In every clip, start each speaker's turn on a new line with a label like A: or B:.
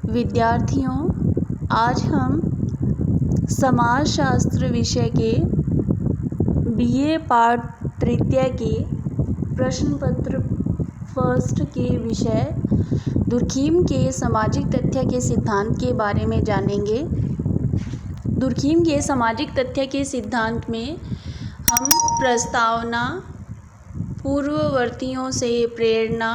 A: विद्यार्थियों, आज हम समाजशास्त्र विषय के बीए पार्ट तृतीय के प्रश्न पत्र फर्स्ट के विषय दुर्खीम के सामाजिक तथ्य के सिद्धांत के बारे में जानेंगे। दुर्खीम के सामाजिक तथ्य के सिद्धांत में हम प्रस्तावना, पूर्ववर्तियों से प्रेरणा,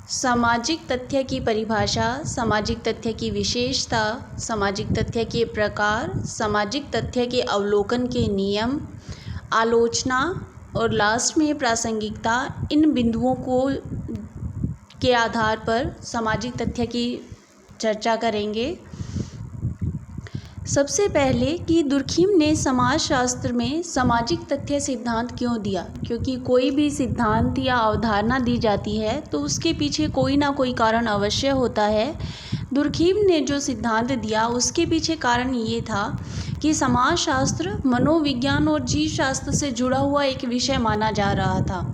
A: सामाजिक तथ्य की परिभाषा, सामाजिक तथ्य की विशेषता, सामाजिक तथ्य के प्रकार, सामाजिक तथ्य के अवलोकन के नियम, आलोचना और लास्ट में प्रासंगिकता, इन बिंदुओं के आधार पर सामाजिक तथ्य की चर्चा करेंगे। सबसे पहले कि दुर्खीम ने समाजशास्त्र में सामाजिक तथ्य सिद्धांत क्यों दिया, क्योंकि कोई भी सिद्धांत या अवधारणा दी जाती है तो उसके पीछे कोई ना कोई कारण अवश्य होता है। दुर्खीम ने जो सिद्धांत दिया उसके पीछे कारण ये था कि समाजशास्त्र मनोविज्ञान और जीवशास्त्र से जुड़ा हुआ एक विषय माना जा रहा था,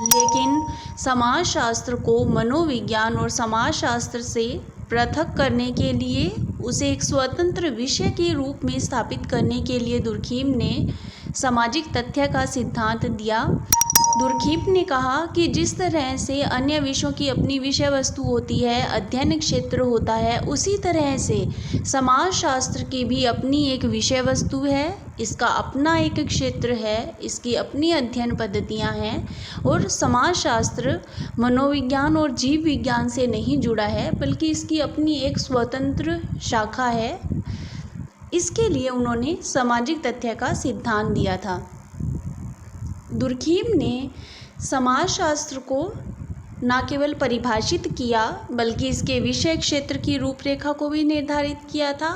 A: लेकिन समाजशास्त्र को मनोविज्ञान और समाजशास्त्र से पृथक करने के लिए, उसे एक स्वतंत्र विषय के रूप में स्थापित करने के लिए दुर्खीम ने सामाजिक तथ्य का सिद्धांत दिया। दुर्खीम ने कहा कि जिस तरह से अन्य विषयों की अपनी विषय वस्तु होती है, अध्ययन क्षेत्र होता है, उसी तरह से समाजशास्त्र की भी अपनी एक विषय वस्तु है, इसका अपना एक क्षेत्र है, इसकी अपनी अध्ययन पद्धतियां हैं और समाजशास्त्र मनोविज्ञान और जीव विज्ञान से नहीं जुड़ा है, बल्कि इसकी अपनी एक स्वतंत्र शाखा है। इसके लिए उन्होंने सामाजिक तथ्य का सिद्धांत दिया था। दुर्खीम ने समाजशास्त्र को न केवल परिभाषित किया, बल्कि इसके विषय क्षेत्र की रूपरेखा को भी निर्धारित किया था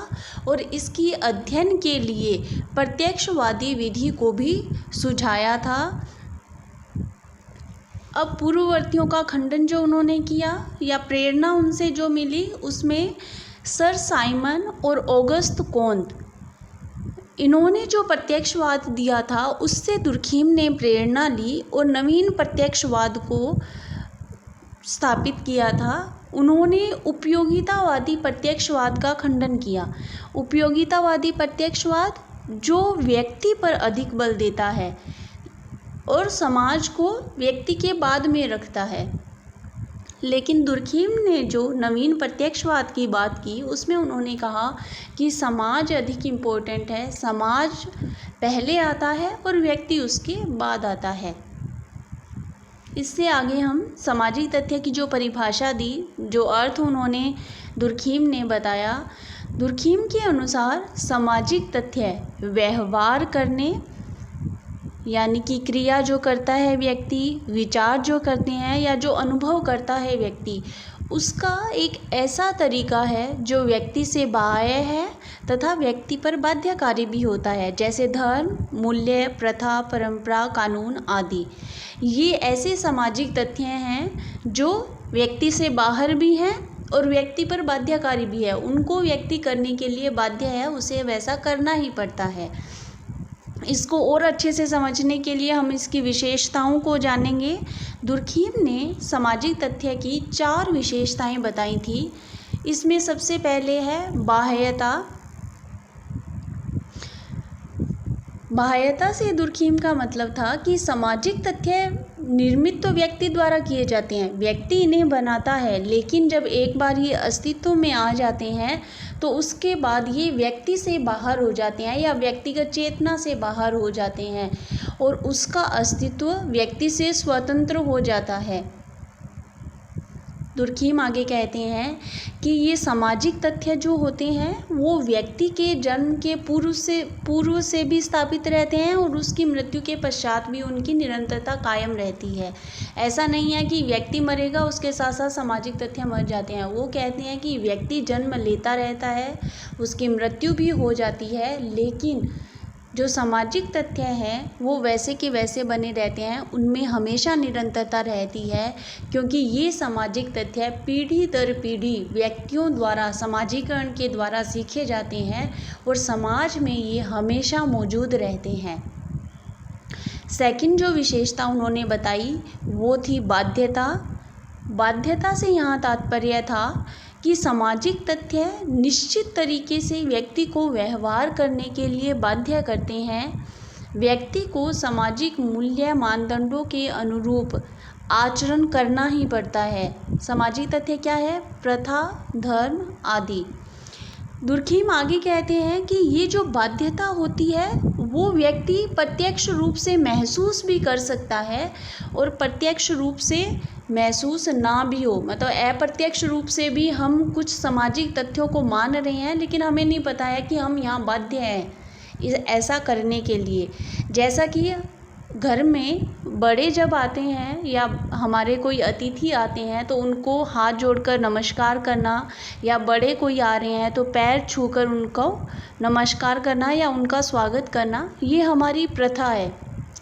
A: और इसकी अध्ययन के लिए प्रत्यक्षवादी विधि को भी सुझाया था। अब पूर्ववर्तियों का खंडन जो उन्होंने किया या प्रेरणा उनसे जो मिली, उसमें सर साइमन और ऑगस्ट कॉन्त, इन्होंने जो प्रत्यक्षवाद दिया था उससे दुर्खीम ने प्रेरणा ली और नवीन प्रत्यक्षवाद को स्थापित किया था। उन्होंने उपयोगितावादी प्रत्यक्षवाद का खंडन किया। उपयोगितावादी प्रत्यक्षवाद जो व्यक्ति पर अधिक बल देता है और समाज को व्यक्ति के बाद में रखता है, लेकिन दुर्खीम ने जो नवीन प्रत्यक्षवाद की बात की उसमें उन्होंने कहा कि समाज अधिक इम्पोर्टेंट है, समाज पहले आता है और व्यक्ति उसके बाद आता है। इससे आगे हम सामाजिक तथ्य की जो परिभाषा दी, जो अर्थ उन्होंने दुर्खीम ने बताया, दुर्खीम के अनुसार सामाजिक तथ्य व्यवहार करने, यानी कि क्रिया जो करता है व्यक्ति, विचार जो करते हैं या जो अनुभव करता है व्यक्ति, उसका एक ऐसा तरीका है जो व्यक्ति से बाह्य है तथा व्यक्ति पर बाध्यकारी भी होता है, जैसे धर्म, मूल्य, प्रथा, परंपरा, कानून आदि। ये ऐसे सामाजिक तथ्य हैं जो व्यक्ति से बाहर भी हैं और व्यक्ति पर बाध्यकारी भी है। उनको व्यक्ति करने के लिए बाध्य है, उसे वैसा करना ही पड़ता है। इसको और अच्छे से समझने के लिए हम इसकी विशेषताओं को जानेंगे। दुर्खीम ने सामाजिक तथ्य की 4 विशेषताएं बताई थी। इसमें सबसे पहले है बाह्यता। बाह्यता से दुर्खीम का मतलब था कि सामाजिक तथ्य निर्मित तो व्यक्ति द्वारा किए जाते हैं, व्यक्ति इन्हें बनाता है, लेकिन जब एक बार ये अस्तित्व में आ जाते हैं तो उसके बाद ये व्यक्ति से बाहर हो जाते हैं या व्यक्तिगत चेतना से बाहर हो जाते हैं और उसका अस्तित्व व्यक्ति से स्वतंत्र हो जाता है। दुर्खीम आगे कहते हैं कि ये सामाजिक तथ्य जो होते हैं वो व्यक्ति के जन्म के पूर्व से भी स्थापित रहते हैं और उसकी मृत्यु के पश्चात भी उनकी निरंतरता कायम रहती है। ऐसा नहीं है कि व्यक्ति मरेगा उसके साथ साथ सामाजिक तथ्य मर जाते हैं। वो कहते हैं कि व्यक्ति जन्म लेता रहता है, उसकी मृत्यु भी हो जाती है, लेकिन जो सामाजिक तथ्य हैं वो वैसे के वैसे बने रहते हैं, उनमें हमेशा निरंतरता रहती है, क्योंकि ये सामाजिक तथ्य पीढ़ी दर पीढ़ी व्यक्तियों द्वारा समाजीकरण के द्वारा सीखे जाते हैं और समाज में ये हमेशा मौजूद रहते हैं। सेकंड जो विशेषता उन्होंने बताई वो थी बाध्यता। बाध्यता से यहाँ तात्पर्य था कि सामाजिक तथ्य निश्चित तरीके से व्यक्ति को व्यवहार करने के लिए बाध्य करते हैं। व्यक्ति को सामाजिक मूल्य मानदंडों के अनुरूप आचरण करना ही पड़ता है। सामाजिक तथ्य क्या है? प्रथा, धर्म आदि। दुर्खीम आगे कहते हैं कि ये जो बाध्यता होती है वो व्यक्ति प्रत्यक्ष रूप से महसूस भी कर सकता है और प्रत्यक्ष रूप से महसूस ना भी हो, मतलब अप्रत्यक्ष रूप से भी हम कुछ सामाजिक तथ्यों को मान रहे हैं लेकिन हमें नहीं पता है कि हम यहाँ बाध्य हैं ऐसा करने के लिए। जैसा कि घर में बड़े जब आते हैं या हमारे कोई अतिथि आते हैं तो उनको हाथ जोड़कर नमस्कार करना, या बड़े कोई आ रहे हैं तो पैर छूकर उनको नमस्कार करना या उनका स्वागत करना, ये हमारी प्रथा है,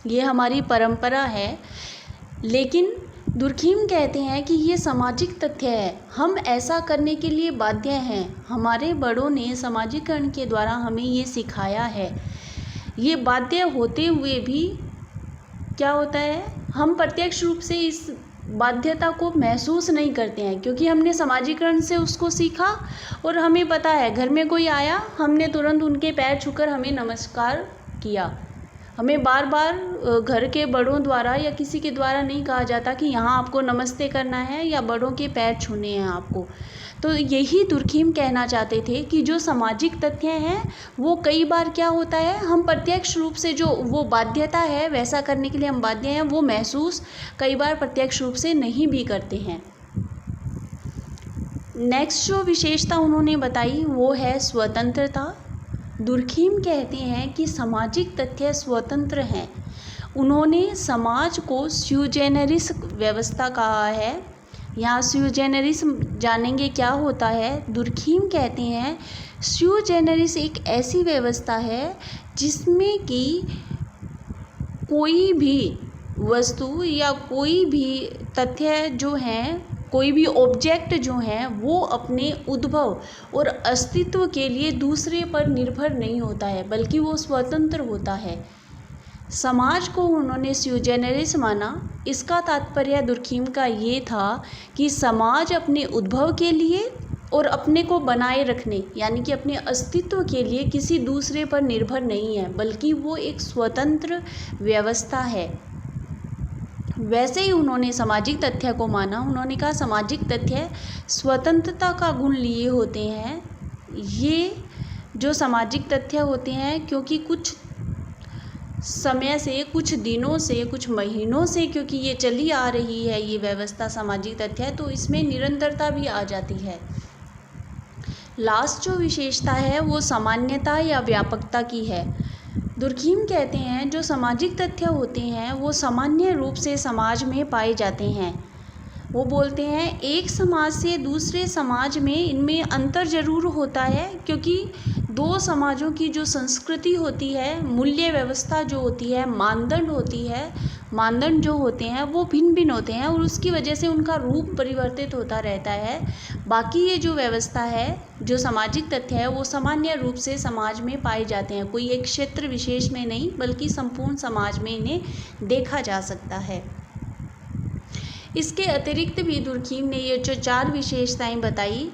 A: ये हमारी परंपरा है। लेकिन दुर्खीम कहते हैं कि ये सामाजिक तथ्य है, हम ऐसा करने के लिए बाध्य हैं। हमारे बड़ों ने सामाजिकरण के द्वारा हमें ये सिखाया है। ये बाध्य होते हुए भी क्या होता है, हम प्रत्यक्ष रूप से इस बाध्यता को महसूस नहीं करते हैं क्योंकि हमने सामाजिकरण से उसको सीखा और हमें पता है घर में कोई आया हमने तुरंत उनके पैर छूकर हमें नमस्कार किया। हमें बार बार घर के बड़ों द्वारा या किसी के द्वारा नहीं कहा जाता कि यहाँ आपको नमस्ते करना है या बड़ों के पैर छूने हैं आपको। तो यही दुर्खीम कहना चाहते थे कि जो सामाजिक तथ्य हैं वो कई बार क्या होता है, हम प्रत्यक्ष रूप से जो वो बाध्यता है वैसा करने के लिए हम बाध्य हैं, वो महसूस कई बार प्रत्यक्ष रूप से नहीं भी करते हैं। नेक्स्ट जो विशेषता उन्होंने बताई वो है स्वतंत्रता। दुर्खीम कहते हैं कि सामाजिक तथ्य स्वतंत्र हैं। उन्होंने समाज को स्यू जेनेरिस व्यवस्था कहा है। यहाँ स्यू जेनेरिस जानेंगे क्या होता है। दुर्खीम कहते हैं स्यू जेनेरिस एक ऐसी व्यवस्था है जिसमें कि कोई भी वस्तु या कोई भी तथ्य जो हैं, कोई भी ऑब्जेक्ट जो हैं वो अपने उद्भव और अस्तित्व के लिए दूसरे पर निर्भर नहीं होता है बल्कि वो स्वतंत्र होता है। समाज को उन्होंने स्यू जेनेरिस माना। इसका तात्पर्य दुर्खीम का ये था कि समाज अपने उद्भव के लिए और अपने को बनाए रखने यानी कि अपने अस्तित्व के लिए किसी दूसरे पर निर्भर नहीं है बल्कि वो एक स्वतंत्र व्यवस्था है। वैसे ही उन्होंने सामाजिक तथ्य को माना। उन्होंने कहा सामाजिक तथ्य स्वतंत्रता का गुण लिए होते हैं। ये जो सामाजिक तथ्य होते हैं क्योंकि कुछ समय से, कुछ दिनों से, कुछ महीनों से क्योंकि ये चली आ रही है ये व्यवस्था सामाजिक तथ्य, तो इसमें निरंतरता भी आ जाती है। लास्ट जो विशेषता है वो सामान्यता या व्यापकता की है। दुर्खीम कहते हैं जो सामाजिक तथ्य होते हैं वो सामान्य रूप से समाज में पाए जाते हैं। वो बोलते हैं एक समाज से दूसरे समाज में इनमें अंतर ज़रूर होता है क्योंकि दो समाजों की जो संस्कृति होती है, मूल्य व्यवस्था जो होती है, मानदंड होती है, मानदंड जो होते हैं वो भिन्न भिन्न होते हैं और उसकी वजह से उनका रूप परिवर्तित होता रहता है। बाकी ये जो व्यवस्था है, जो सामाजिक तथ्य है वो सामान्य रूप से समाज में पाए जाते हैं, कोई एक क्षेत्र विशेष में नहीं बल्कि संपूर्ण समाज में इन्हें देखा जा सकता है। इसके अतिरिक्त भी दुर्खीम ने ये जो 4 विशेषताएं बताई,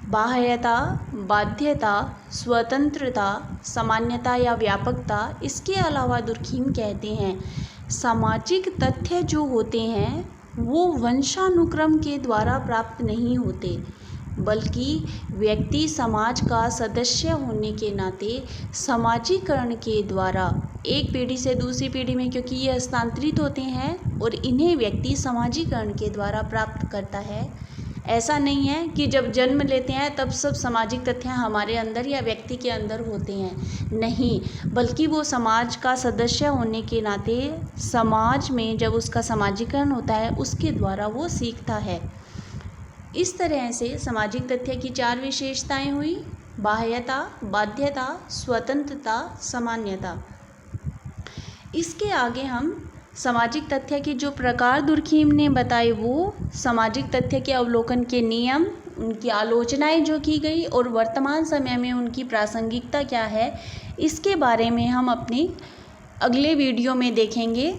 A: बाह्यता, बाध्यता, स्वतंत्रता, सामान्यता या व्यापकता, इसके अलावा दुर्खीम कहते हैं सामाजिक तथ्य जो होते हैं वो वंशानुक्रम के द्वारा प्राप्त नहीं होते बल्कि व्यक्ति समाज का सदस्य होने के नाते समाजीकरण के द्वारा एक पीढ़ी से दूसरी पीढ़ी में, क्योंकि ये हस्तांतरित होते हैं और इन्हें व्यक्ति समाजीकरण के द्वारा प्राप्त करता है। ऐसा नहीं है कि जब जन्म लेते हैं तब सब सामाजिक तथ्य हमारे अंदर या व्यक्ति के अंदर होते हैं, नहीं, बल्कि वो समाज का सदस्य होने के नाते समाज में जब उसका समाजीकरण होता है उसके द्वारा वो सीखता है। इस तरह से सामाजिक तथ्य की 4 विशेषताएं हुई, बाह्यता, बाध्यता, स्वतंत्रता, सामान्यता। इसके आगे हम सामाजिक तथ्य के जो प्रकार दुर्खीम ने बताए वो सामाजिक तथ्य के अवलोकन के नियम, उनकी आलोचनाएं जो की गई और वर्तमान समय में उनकी प्रासंगिकता क्या है, इसके बारे में हम अपनी अगले वीडियो में देखेंगे।